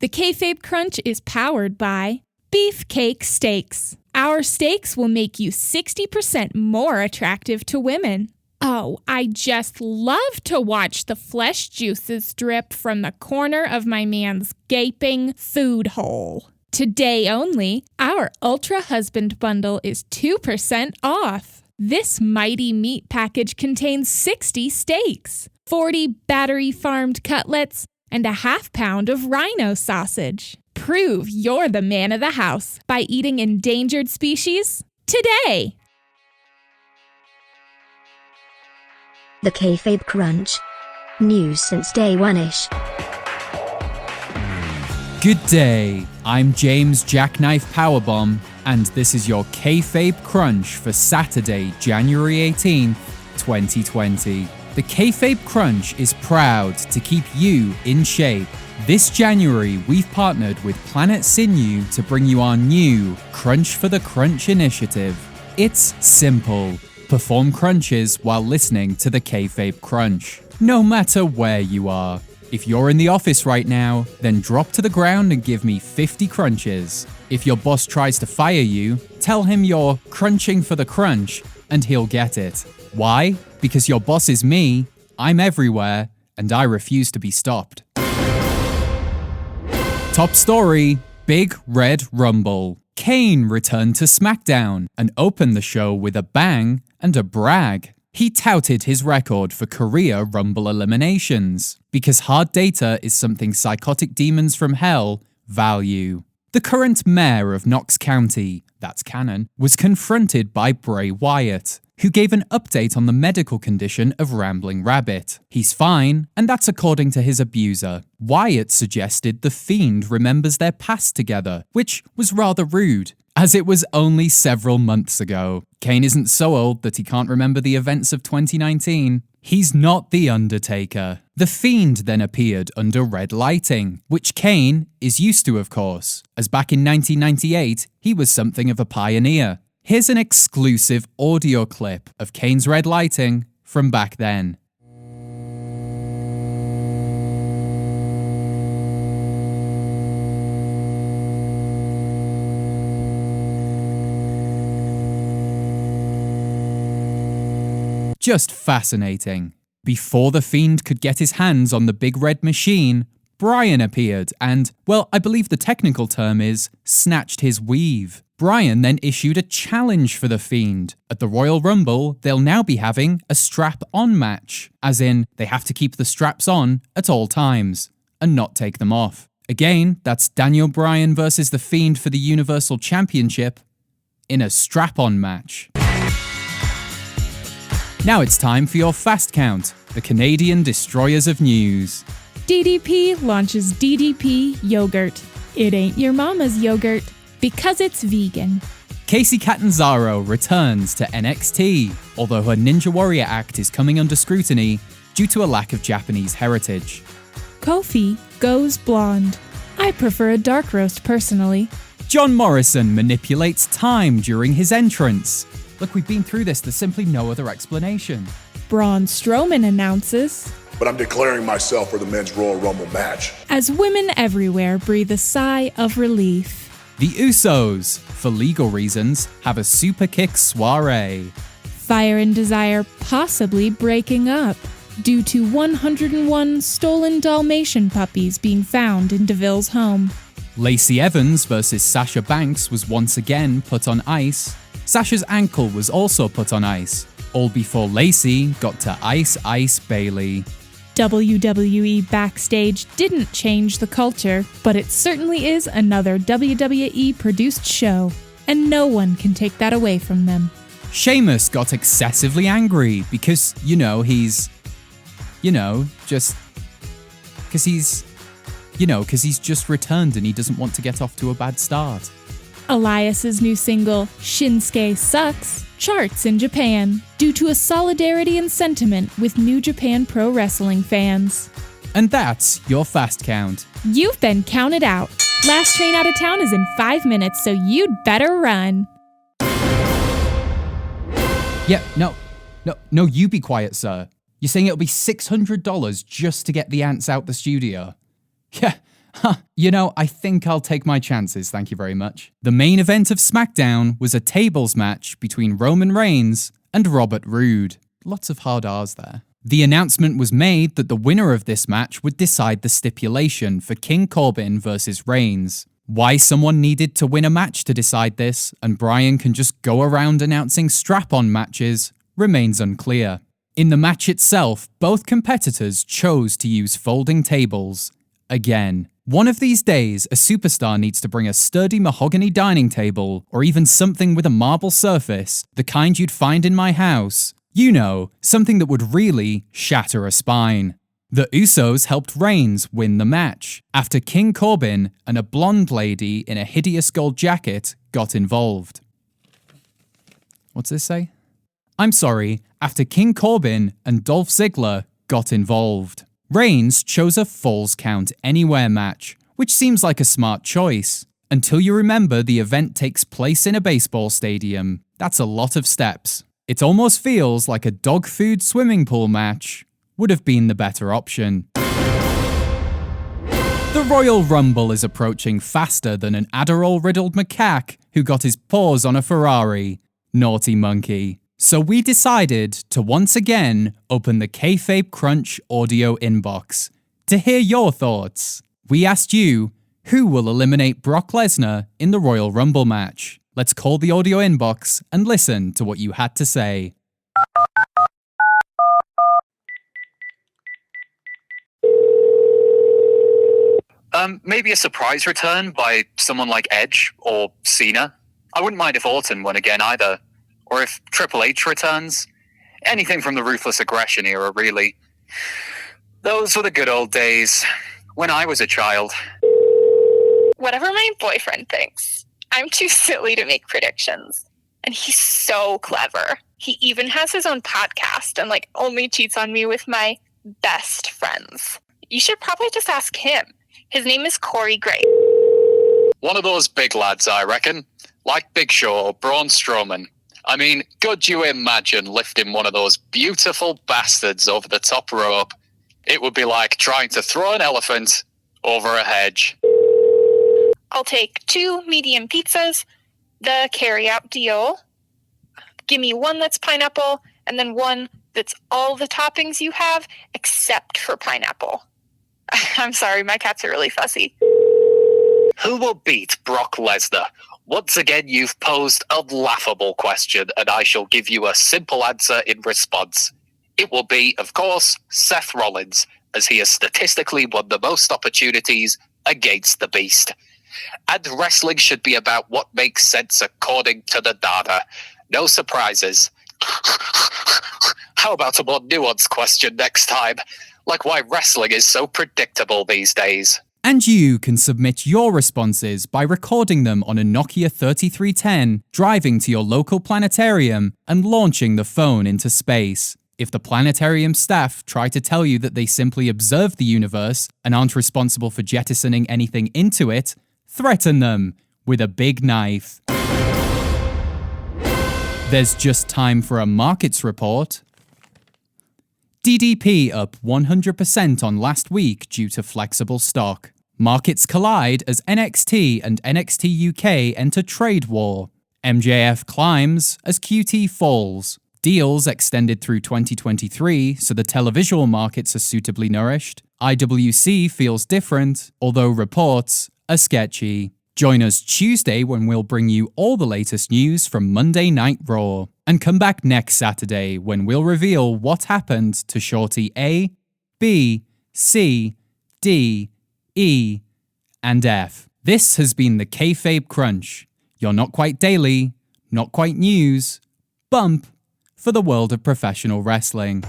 The Kayfabe Crunch is powered by Beefcake Steaks. Our steaks will make you 60% more attractive to women. Oh, I just love to watch the flesh juices drip from the corner of my man's gaping food hole. Today only, our Ultra Husband Bundle is 2% off. This mighty meat package contains 60 steaks, 40 battery-farmed cutlets, and a half-pound of rhino sausage. Prove you're the man of the house by eating endangered species today. The Kayfabe Crunch. News since day one-ish. Good day, I'm James Jackknife Powerbomb, and this is your Kayfabe Crunch for Saturday, January 18th, 2020. The Kayfabe Crunch is proud to keep you in shape. This January, we've partnered with Planet Sinew to bring you our new Crunch for the Crunch initiative. It's simple. Perform crunches while listening to the Kayfabe Crunch, no matter where you are. If you're in the office right now, then drop to the ground and give me 50 crunches. If your boss tries to fire you, tell him you're crunching for the crunch and he'll get it. Why? Because your boss is me, I'm everywhere, and I refuse to be stopped. Top story, Big Red Rumble. Kane returned to SmackDown and opened the show with a bang and a brag. He touted his record for career Rumble eliminations, because hard data is something psychotic demons from hell value. The current mayor of Knox County, that's canon, was confronted by Bray Wyatt, who gave an update on the medical condition of Rambling Rabbit. He's fine, and that's according to his abuser. Wyatt suggested The Fiend remembers their past together, which was rather rude, as it was only several months ago. Kane isn't so old that he can't remember the events of 2019. He's not The Undertaker. The Fiend then appeared under red lighting, which Kane is used to, of course, as back in 1998, he was something of a pioneer. Here's an exclusive audio clip of Kane's red lighting from back then. Just fascinating. Before the Fiend could get his hands on the big red machine, Bryan appeared and, well, I believe the technical term is, snatched his weave. Bryan then issued a challenge for the Fiend. At the Royal Rumble, they'll now be having a strap-on match, as in, they have to keep the straps on at all times, and not take them off. Again, that's Daniel Bryan versus the Fiend for the Universal Championship in a strap-on match. Now it's time for your Fast Count, the Canadian Destroyers of News. DDP launches DDP yogurt. It ain't your mama's yogurt, because it's vegan. Kacy Catanzaro returns to NXT, although her Ninja Warrior act is coming under scrutiny due to a lack of Japanese heritage. Kofi goes blonde. I prefer a dark roast personally. John Morrison manipulates time during his entrance. Look, we've been through this, there's simply no other explanation. Braun Strowman announces, but I'm declaring myself for the men's Royal Rumble match. As women everywhere breathe a sigh of relief. The Usos, for legal reasons, have a super kick soiree. Fire and Desire possibly breaking up due to 101 stolen Dalmatian puppies being found in DeVille's home. Lacey Evans versus Sasha Banks was once again put on ice. Sasha's ankle was also put on ice, all before Lacey got to Ice Bailey. WWE Backstage didn't change the culture, but it certainly is another WWE-produced show, and no one can take that away from them. Sheamus got excessively angry because, he's just returned and he doesn't want to get off to a bad start. Elias's new single, Shinsuke Sucks, charts in Japan due to a solidarity and sentiment with New Japan Pro Wrestling fans. And that's your Fast Count. You've been counted out. Last train out of town is in 5 minutes, so you'd better run. Yeah, no, you be quiet, sir. You're saying it'll be $600 just to get the ants out the studio? Yeah, I think I'll take my chances, thank you very much. The main event of SmackDown was a tables match between Roman Reigns and Robert Roode. Lots of hard R's there. The announcement was made that the winner of this match would decide the stipulation for King Corbin versus Reigns. Why someone needed to win a match to decide this, and Bryan can just go around announcing strap-on matches, remains unclear. In the match itself, both competitors chose to use folding tables. Again, one of these days, a superstar needs to bring a sturdy mahogany dining table, or even something with a marble surface, the kind you'd find in my house. Something that would really shatter a spine. The Usos helped Reigns win the match, after King Corbin and a blonde lady in a hideous gold jacket got involved. What's this say? I'm sorry, after King Corbin and Dolph Ziggler got involved. Reigns chose a Falls Count Anywhere match, which seems like a smart choice. Until you remember the event takes place in a baseball stadium. That's a lot of steps. It almost feels like a dog food swimming pool match would have been the better option. The Royal Rumble is approaching faster than an Adderall-riddled macaque who got his paws on a Ferrari. Naughty monkey. So we decided to once again open the Kayfabe Crunch audio inbox to hear your thoughts. We asked you, who will eliminate Brock Lesnar in the Royal Rumble match? Let's call the audio inbox and listen to what you had to say. Maybe a surprise return by someone like Edge or Cena. I wouldn't mind if Orton won again either. Or if Triple H returns. Anything from the Ruthless Aggression era, really. Those were the good old days, when I was a child. Whatever my boyfriend thinks, I'm too silly to make predictions. And he's so clever. He even has his own podcast and only cheats on me with my best friends. You should probably just ask him. His name is Corey Gray. One of those big lads, I reckon. Like Big Show or Braun Strowman. I mean, could you imagine lifting one of those beautiful bastards over the top rope? It would be like trying to throw an elephant over a hedge. I'll take 2 medium pizzas, the carry-out deal. Give me one that's pineapple, and then one that's all the toppings you have, except for pineapple. I'm sorry, my cats are really fussy. Who will beat Brock Lesnar? Once again, you've posed a laughable question, and I shall give you a simple answer in response. It will be, of course, Seth Rollins, as he has statistically won the most opportunities against the Beast. And wrestling should be about what makes sense according to the data. No surprises. How about a more nuanced question next time? Like why wrestling is so predictable these days. And you can submit your responses by recording them on a Nokia 3310, driving to your local planetarium, and launching the phone into space. If the planetarium staff try to tell you that they simply observe the universe and aren't responsible for jettisoning anything into it, threaten them with a big knife. There's just time for a markets report. DDP up 100% on last week due to flexible stock. Markets collide as NXT and NXT UK enter trade war. MJF climbs as QT falls. Deals extended through 2023, so the televisual markets are suitably nourished. IWC feels different, although reports are sketchy. Join us Tuesday when we'll bring you all the latest news from Monday Night Raw. And come back next Saturday when we'll reveal what happened to Shorty A, B, C, D, E, and F. This has been the Kayfabe Crunch, your not quite daily, not quite news, bump for the world of professional wrestling.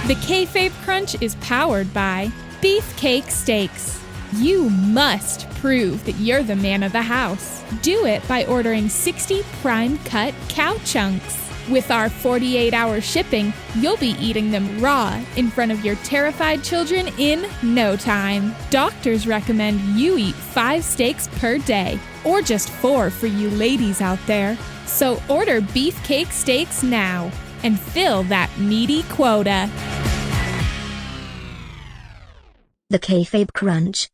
The Kayfabe Crunch is powered by Beefcake Steaks. You must prove that you're the man of the house. Do it by ordering 60 prime cut cow chunks. With our 48-hour shipping, you'll be eating them raw in front of your terrified children in no time. Doctors recommend you eat 5 steaks per day, or just 4 for you ladies out there. So order Beefcake Steaks now and fill that meaty quota. The Kayfabe Crunch.